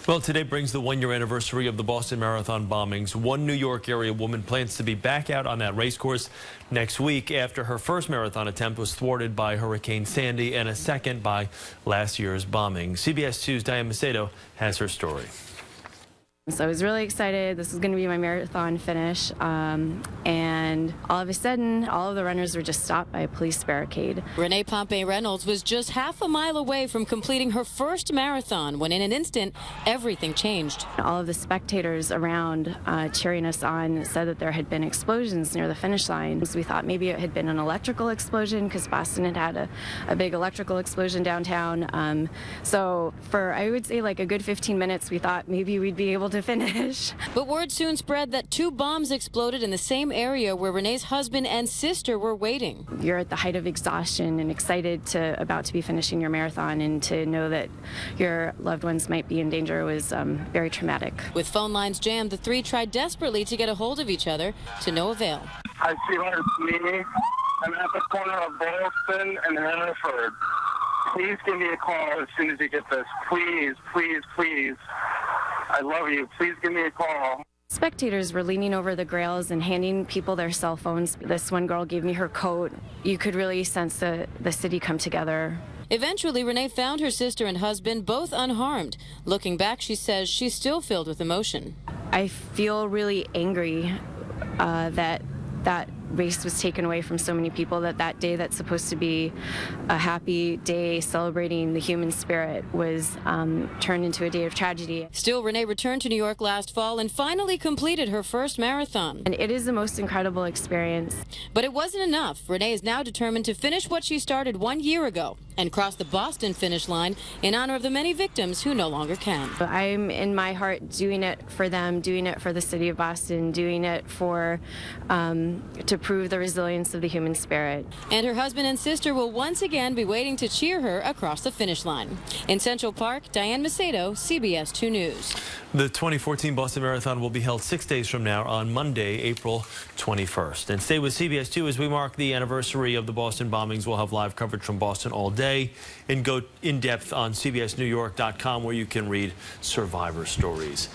Well, today brings the one-year anniversary of the Boston Marathon bombings. One New York area woman plans to be back out on that race course next week after her first marathon attempt was thwarted by Hurricane Sandy and a second by last year's bombing. CBS 2's Diane Macedo has her story. So I was really excited. This was going to be my marathon finish. And all of a sudden, all of the runners were just stopped by a police barricade. Renee Pompei-Reynolds was just half a mile away from completing her first marathon when in an instant, everything changed. All of the spectators around cheering us on said that there had been explosions near the finish line. So we thought maybe it had been an electrical explosion because Boston had had a big electrical explosion downtown. So for, I would say, like a good 15 minutes, we thought maybe we'd be able to finish. But word soon spread that two bombs exploded in the same area where Renee's husband and sister were waiting. You're at the height of exhaustion and excited about to be finishing your marathon, and to know that your loved ones might be in danger was very traumatic. With phone lines jammed, the three tried desperately to get a hold of each other, to no avail. Hi, sweetheart, it's me. I'm at the corner of Boylston and Hannaford. Please give me a call as soon as you get this. Please, please, please. I love you. Please give me a call. Spectators were leaning over the grails and handing people their cell phones. This one girl gave me her coat. You could really sense the city come together. Eventually, Renee found her sister and husband both unharmed. Looking back, she says she's still filled with emotion. I feel really angry that race was taken away from so many people, that day that's supposed to be a happy day celebrating the human spirit was turned into a day of tragedy. Still, Renee returned to New York last fall and finally completed her first marathon. And it is the most incredible experience. But it wasn't enough. Renee is now determined to finish what she started 1 year ago and cross the Boston finish line in honor of the many victims who no longer can. I'm in my heart doing it for them, doing it for the city of Boston, doing it for to prove the resilience of the human spirit. And her husband and sister will once again be waiting to cheer her across the finish line. In Central Park, Diane Macedo, CBS 2 News. The 2014 Boston Marathon will be held 6 days from now on Monday, April 21st. And stay with CBS 2 as we mark the anniversary of the Boston bombings. We'll have live coverage from Boston all day and go in depth on CBSNewYork.com, where you can read survivor stories.